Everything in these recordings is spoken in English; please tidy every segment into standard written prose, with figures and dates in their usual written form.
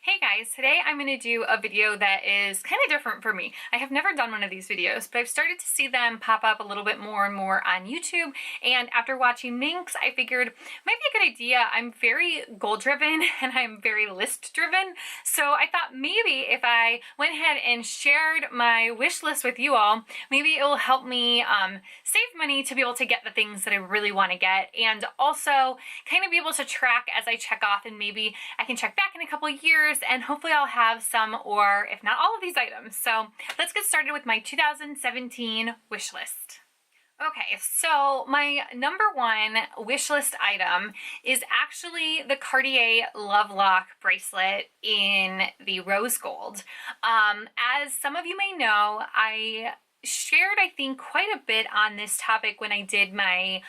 Hey guys, today I'm going to do a video that is kind of different for me. I have never done one of these videos, but I've started to see them pop up a little bit more and more on YouTube, and after watching Minx, I figured it might be a good idea. I'm very goal driven and I'm very list driven, so I thought maybe if I went ahead and shared my wish list with you all, maybe it will help me save money to be able to get the things that I really want to get, and also kind of be able to track as I check off, and maybe I can check back in a couple of years and hopefully I'll have some or if not all of these items. So let's get started with my 2017 wish list. Okay, so my number one wish list item is actually the Cartier Love Lock bracelet in the rose gold. As some of you may know, I shared, I think, quite a bit on this topic when I did my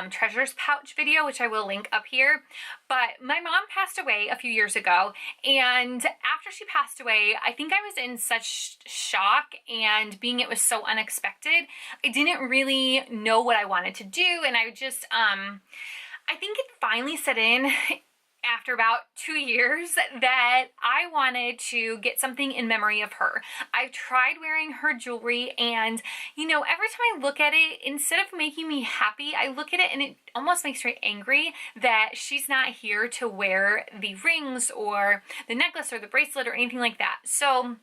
treasures pouch video, which I will link up here. But my mom passed away a few years ago, and after she passed away, I think I was in such shock, and being it was so unexpected, I didn't really know what I wanted to do, and I just, I think it finally set in after about 2 years that I wanted to get something in memory of her. I've tried wearing her jewelry, and you know, every time I look at it, instead of making me happy, I look at it and it almost makes me angry that she's not here to wear the rings or the necklace or the bracelet or anything like that. So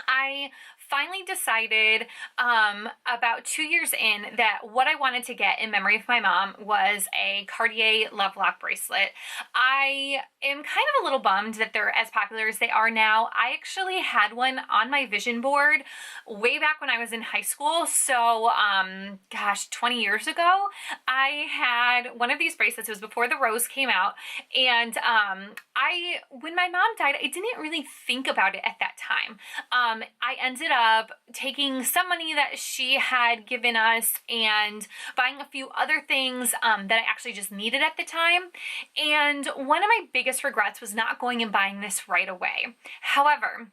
I finally decided about 2 years in that what I wanted to get in memory of my mom was a Cartier Love Lock bracelet. I am kind of a little bummed that they're as popular as they are now. I actually had one on my vision board way back when I was in high school. So, gosh, 20 years ago, I had one of these bracelets. It was before the rose came out. And when my mom died, I didn't really think about it at that time. I ended up taking some money that she had given us and buying a few other things that I actually just needed at the time. And one of my biggest regrets was not going and buying this right away. However,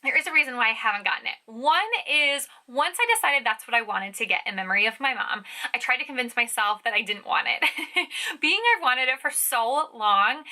there is a reason why I haven't gotten it. One is, once I decided that's what I wanted to get in memory of my mom, I tried to convince myself that I didn't want it. Being I've wanted it for so long,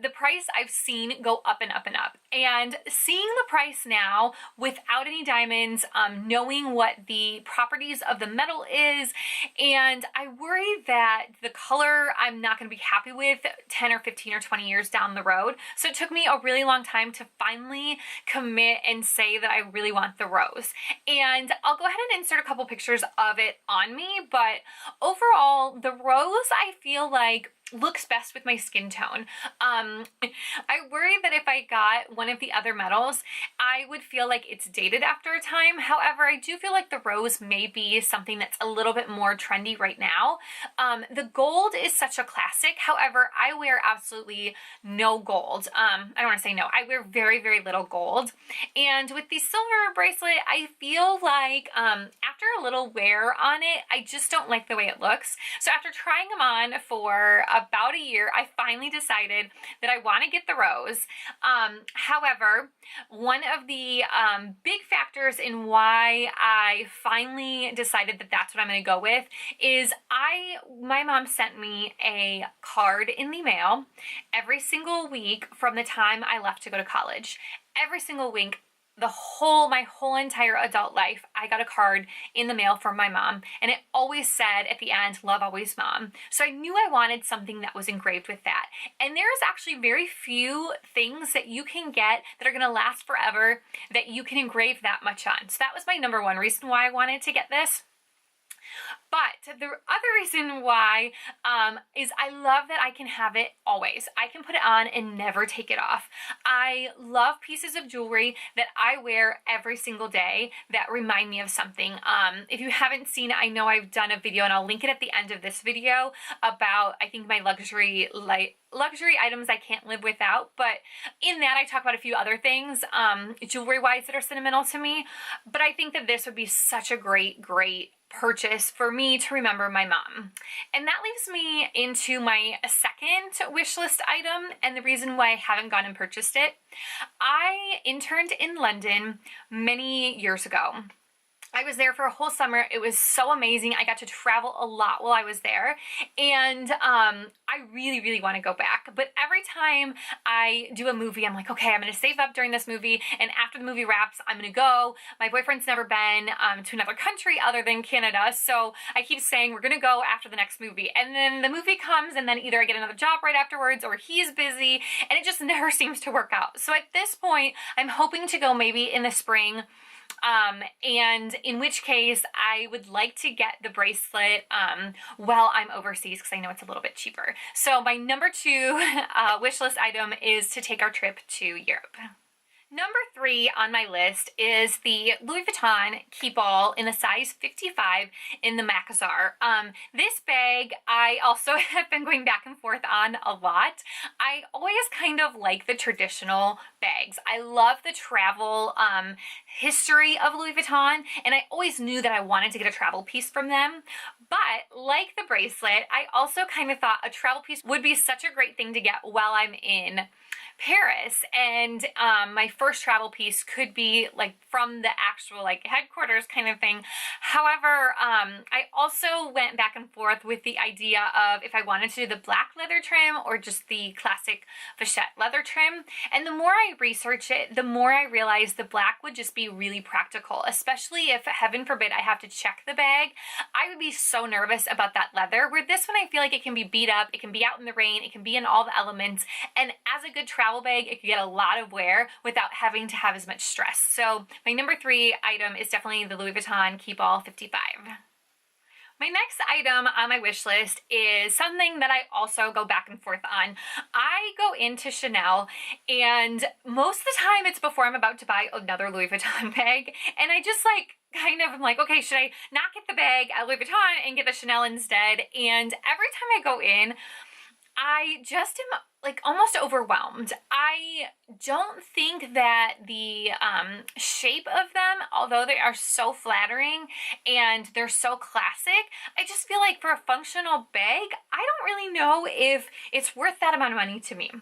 the price I've seen go up and up and up. And seeing the price now without any diamonds, knowing what the properties of the metal is, and I worry that the color I'm not going to be happy with 10 or 15 or 20 years down the road. So it took me a really long time to finally commit and say that I really want the rose. And I'll go ahead and insert a couple pictures of it on me, but overall, the rose I feel like looks best with my skin tone. I worry that if I got one of the other metals, I would feel like it's dated after a time. However, I do feel like the rose may be something that's a little bit more trendy right now. The gold is such a classic. However, I wear absolutely no gold. I don't want to say no. I wear very, very little gold. And with the silver bracelet, I feel like after a little wear on it, I just don't like the way it looks. So after trying them on for about a year, I finally decided that I want to get the rose. However, one of the big factors in why I finally decided that that's what I'm going to go with is my mom sent me a card in the mail every single week from the time I left to go to college. Every single week, my whole entire adult life, I got a card in the mail from my mom, and it always said at the end, "Love always, Mom." So I knew I wanted something that was engraved with that. And there's actually very few things that you can get that are going to last forever that you can engrave that much on. So that was my number one reason why I wanted to get this. But the other reason why is I love that I can have it always. I can put it on and never take it off. I love pieces of jewelry that I wear every single day that remind me of something. If you haven't seen it, I know I've done a video, and I'll link it at the end of this video, about, I think, my luxury items I can't live without. But in that, I talk about a few other things, jewelry-wise, that are sentimental to me. But I think that this would be such a great purchase for me to remember my mom. And that leaves me into my second wish list item, and the reason why I haven't gone and purchased it. I interned in London many years ago. I was there for a whole summer. It was so amazing. I got to travel a lot while I was there, and I really, really want to go back. But every time I do a movie, I'm like, okay, I'm going to save up during this movie, and after the movie wraps, I'm going to go. My boyfriend's never been to another country other than Canada, so I keep saying we're going to go after the next movie. And then the movie comes, and then either I get another job right afterwards, or he's busy, and it just never seems to work out. So at this point, I'm hoping to go maybe in the spring, and in which case I would like to get the bracelet while I'm overseas, because I know it's a little bit cheaper. So my number 2 wish list item is to take our trip to Europe. Number 3 on my list is the Louis Vuitton Keepall in the size 55 in the Macassar. This bag I also have been going back and forth on a lot. I always kind of like the traditional bags. I love the travel history of Louis Vuitton, and I always knew that I wanted to get a travel piece from them. But like the bracelet, I also kind of thought a travel piece would be such a great thing to get while I'm in Paris, and my first travel piece could be like from the actual like headquarters kind of thing. However, I also went back and forth with the idea of if I wanted to do the black leather trim or just the classic vachette leather trim. And the more I research it, the more I realize the black would just be really practical, especially if, heaven forbid, I have to check the bag. I would be so nervous about that leather, where this one I feel like it can be beat up, it can be out in the rain, it can be in all the elements, and as a good travel bag, it could get a lot of wear without having to have as much stress. So my number 3 item is definitely the Louis Vuitton Keepall 55. My next item on my wish list is something that I also go back and forth on. I go into Chanel, and most of the time it's before I'm about to buy another Louis Vuitton bag, and I just like kind of am like, okay, should I not get the bag at Louis Vuitton and get the Chanel instead? And every time I go in, I just am like almost overwhelmed. I don't think that the shape of them, although they are so flattering and they're so classic, I just feel like for a functional bag, I don't really know if it's worth that amount of money to me.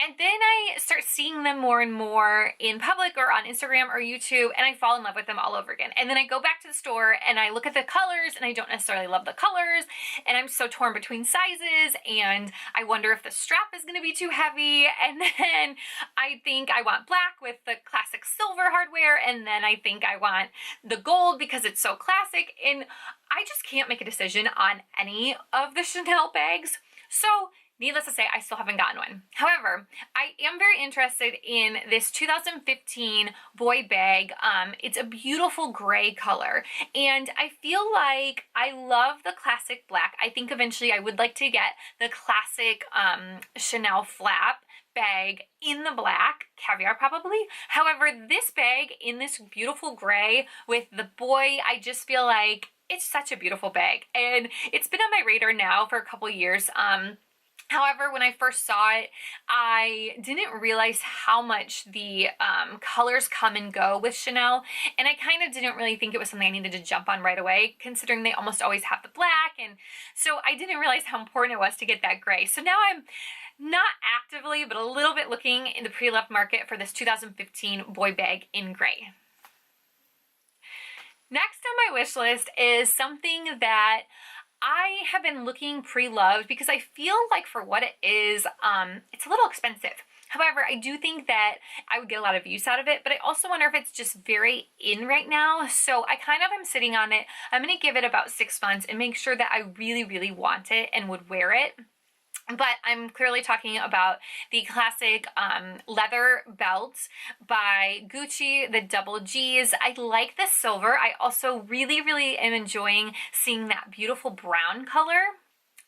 And then I start seeing them more and more in public or on Instagram or YouTube, and I fall in love with them all over again. And then I go back to the store and I look at the colors, and I don't necessarily love the colors, and I'm so torn between sizes, and I wonder if the strap is going to be too heavy. And then I think I want black with the classic silver hardware, and then I think I want the gold because it's so classic, and I just can't make a decision on any of the Chanel bags. So needless to say, I still haven't gotten one. However, I am very interested in this 2015 boy bag. It's a beautiful gray color, and I feel like I love the classic black. I think eventually I would like to get the classic Chanel flap bag in the black, caviar probably. However, this bag in this beautiful gray with the boy, I just feel like it's such a beautiful bag, and it's been on my radar now for a couple years. However, when I first saw it, I didn't realize how much the colors come and go with Chanel, and I kind of didn't really think it was something I needed to jump on right away, considering they almost always have the black, and so I didn't realize how important it was to get that gray. So now I'm not actively, but a little bit looking in the pre-loved market for this 2015 boy bag in gray. Next on my wish list is something that I have been looking pre-loved because I feel like for what it is, it's a little expensive. However, I do think that I would get a lot of use out of it, but I also wonder if it's just very in right now. So I kind of am sitting on it. I'm going to give it about 6 months and make sure that I really, really want it and would wear it. But I'm clearly talking about the classic leather belts by Gucci, the double G's. I like the silver. I also really, really am enjoying seeing that beautiful brown color.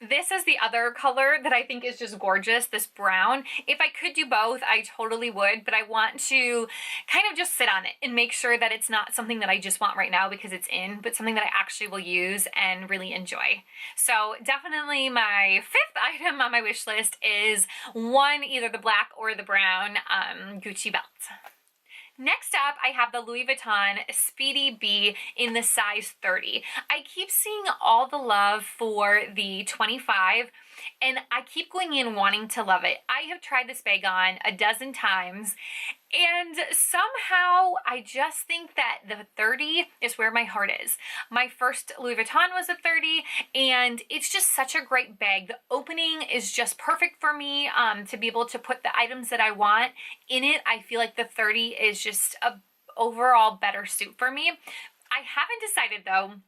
This is the other color that I think is just gorgeous, this brown. If I could do both, I totally would, but I want to kind of just sit on it and make sure that it's not something that I just want right now because it's in, but something that I actually will use and really enjoy. So definitely my 5th item on my wish list is either the black or the brown Gucci belt. Next up, I have the Louis Vuitton Speedy B in the size 30. I keep seeing all the love for the 25. and I keep going in wanting to love it. I have tried this bag on a dozen times, and somehow I just think that the 30 is where my heart is. My first Louis Vuitton was a 30, and it's just such a great bag. The opening is just perfect for me to be able to put the items that I want in it. I feel like the 30 is just a overall better suit for me. I haven't decided though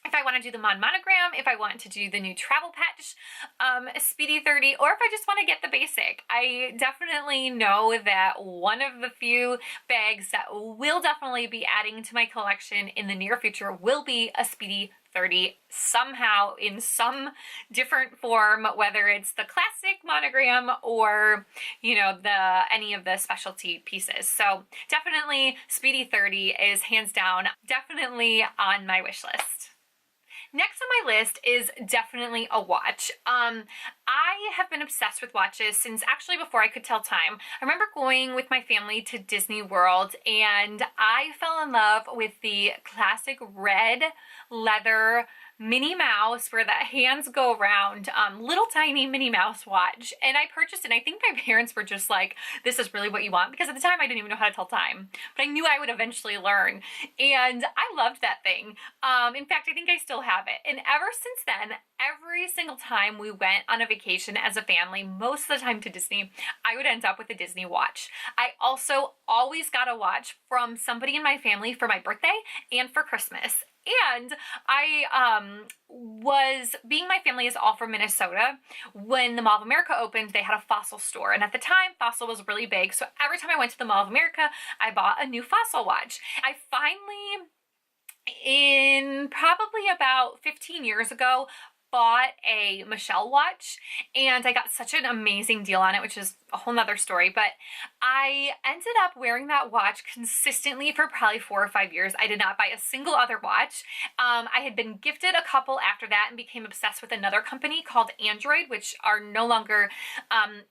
if I want to do the monogram, if I want to do the new travel patch Speedy 30, or if I just want to get the basic. I definitely know that one of the few bags that will definitely be adding to my collection in the near future will be a Speedy 30 somehow in some different form, whether it's the classic monogram or, you know, any of the specialty pieces. So definitely Speedy 30 is hands down definitely on my wish list. Next on my list is definitely a watch. I have been obsessed with watches since actually before I could tell time. I remember going with my family to Disney World, and I fell in love with the classic red leather Minnie Mouse where the hands go around, little tiny Minnie Mouse watch. And I purchased it, and I think my parents were just like, this is really what you want, because at the time I didn't even know how to tell time, but I knew I would eventually learn, and I loved that thing. In fact, I think I still have it, and ever since then, every single time we went on a vacation as a family, most of the time to Disney, I would end up with a Disney watch. I also always got a watch from somebody in my family for my birthday and for Christmas. And I being my family is all from Minnesota, when the Mall of America opened, they had a Fossil store. And at the time, Fossil was really big. So every time I went to the Mall of America, I bought a new Fossil watch. I finally, in probably about 15 years ago, bought a Michelle watch, and I got such an amazing deal on it, which is a whole nother story, but I ended up wearing that watch consistently for probably 4 or 5 years. I did not buy a single other watch. I had been gifted a couple after that and became obsessed with another company called Android, which are no longer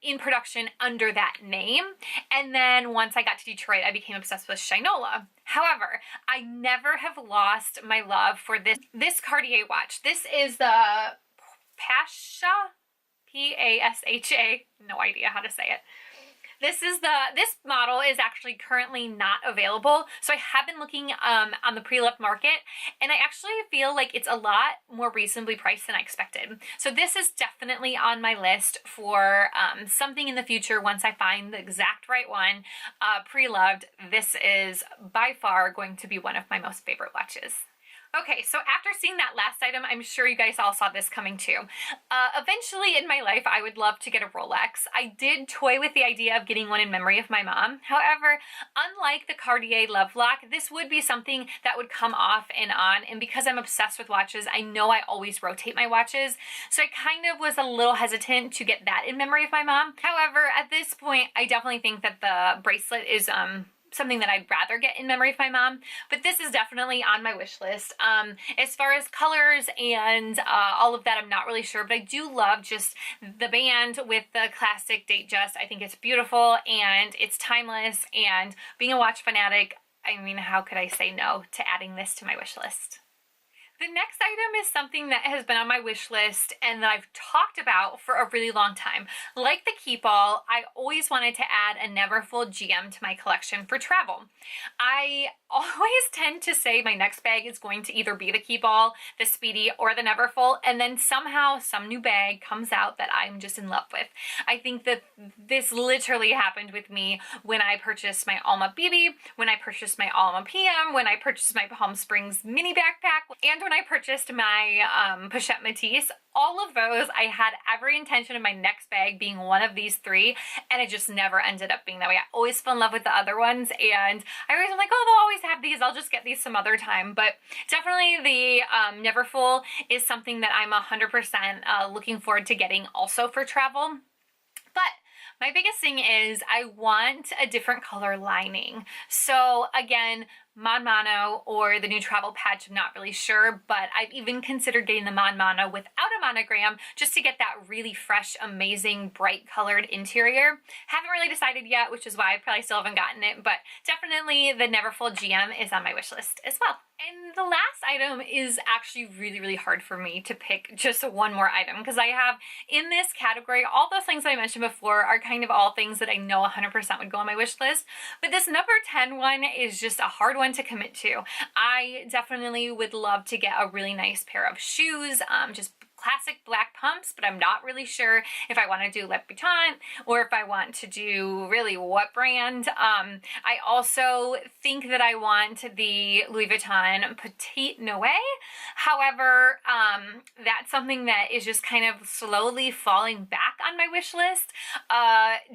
in production under that name. And then once I got to Detroit, I became obsessed with Shinola. However, I never have lost my love for this Cartier watch. This is the Pasha, P-A-S-H-A, no idea how to say it. This model is actually currently not available, so I have been looking on the pre-loved market, and I actually feel like it's a lot more reasonably priced than I expected. So this is definitely on my list for something in the future once I find the exact right one. Pre-loved, this is by far going to be one of my most favorite watches. Okay, so after seeing that last item, I'm sure you guys all saw this coming too. Eventually in my life, I would love to get a Rolex. I did toy with the idea of getting one in memory of my mom. However, unlike the Cartier Love Lock, this would be something that would come off and on, and because I'm obsessed with watches, I know I always rotate my watches, so I kind of was a little hesitant to get that in memory of my mom. However, at this point, I definitely think that the bracelet is something that I'd rather get in memory of my mom, but this is definitely on my wish list. As far as colors and all of that, I'm not really sure, but I do love just the band with the classic Datejust. I think it's beautiful and it's timeless, and being a watch fanatic, I mean, how could I say no to adding this to my wish list? The next item is something that has been on my wish list and that I've talked about for a really long time. Like the Keepall, I always wanted to add a neverfull GM to my collection for travel. I always tend to say my next bag is going to either be the Keepall, the Speedy, or the neverfull, and then somehow some new bag comes out that I'm just in love with. I think that this literally happened with me when I purchased my Alma BB, when I purchased my Alma PM, when I purchased my Palm Springs mini backpack, and when I purchased my Pochette Matisse. All of those, I had every intention of my next bag being one of these three, and it just never ended up being that way. I always fell in love with the other ones, and I always am like, oh, they'll always have these, I'll just get these some other time. But definitely the neverfull is something that I'm 100% looking forward to getting also for travel. But my biggest thing is I want a different color lining. So again, Mon Mono or the new travel patch, I'm not really sure, but I've even considered getting the Mon Mono without a monogram just to get that really fresh, amazing, bright colored interior. Haven't really decided yet, which is why I probably still haven't gotten it, but definitely the Neverfull GM is on my wish list as well. And the last item is actually really, really hard for me to pick just one more item, because I have in this category, all those things that I mentioned before are kind of all things that I know 100% would go on my wish list. But this number 10 one is just a hard one to commit to. I definitely would love to get a really nice pair of shoes, just classic black pumps, but I'm not really sure if I want to do Vuitton or if I want to do really what brand. I also think that I want the Louis Vuitton Petite Noe. However, that's something that is just kind of slowly falling back on my wish list.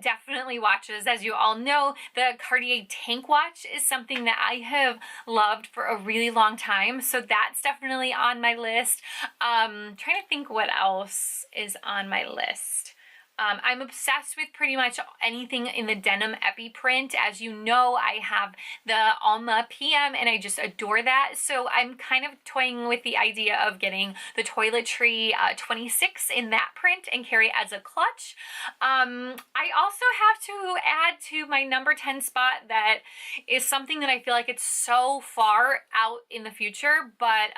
Definitely watches, as you all know, the Cartier tank watch is something that I have loved for a really long time, so that's definitely on my list. Trying to think what else is on my list. I'm obsessed with pretty much anything in the denim epi print. As you know, I have the Alma PM and I just adore that. So I'm kind of toying with the idea of getting the Toiletry 26 in that print and carry it as a clutch. I also have to add to my number 10 spot that is something that I feel like it's so far out in the future, but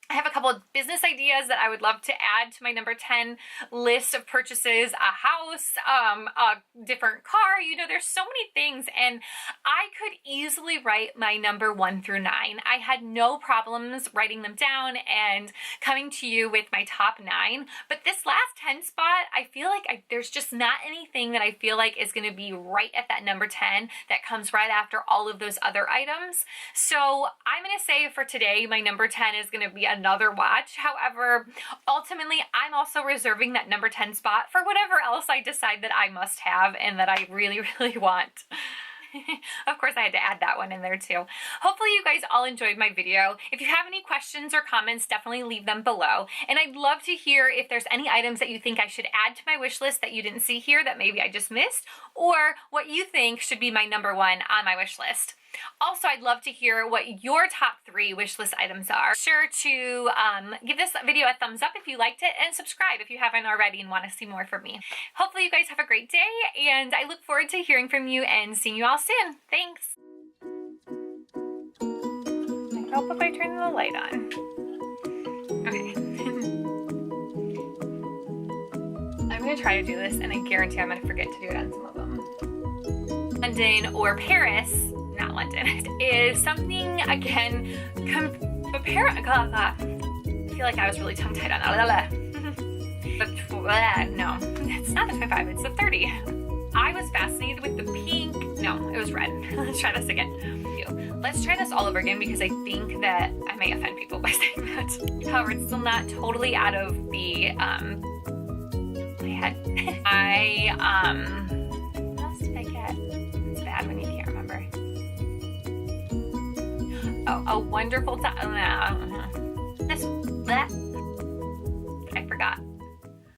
I have a couple of business ideas that I would love to add to my number 10 list of purchases. A house, a different car, you know, there's so many things, and I could easily write my number 1 through 9. I had no problems writing them down and coming to you with my top 9, but this last 10 spot, I feel like there's just not anything that I feel like is going to be right at that number 10 that comes right after all of those other items. So I'm going to say for today, my number 10 is going to be another watch. However, ultimately, I'm also reserving that number 10 spot for whatever else I decide that I must have and that I really, really want. Of course, I had to add that one in there too. Hopefully you guys all enjoyed my video. If you have any questions or comments, definitely leave them below. And I'd love to hear if there's any items that you think I should add to my wish list that you didn't see here that maybe I just missed, or what you think should be my number 1 on my wish list. Also, I'd love to hear what your top 3 wish list items are. Sure to give this video a thumbs up if you liked it, and subscribe if you haven't already and want to see more from me. Hopefully you guys have a great day, and I look forward to hearing from you and seeing you all soon. Thanks! I can help if I turn the light on. Okay. I'm going to try to do this, and I guarantee I'm going to forget to do it on some of them. London or Paris, not London, is something, again, I feel like I was really tongue-tied on that. No, it's not the 25, it's the 30. I was fascinated with the pink. No, it was red. Let's try this again. Let's try this all over again, because I think that I may offend people by saying that. However, it's still not totally out of the, my head. What else did I get? It's bad when you can't remember. Oh, a wonderful time. This, that.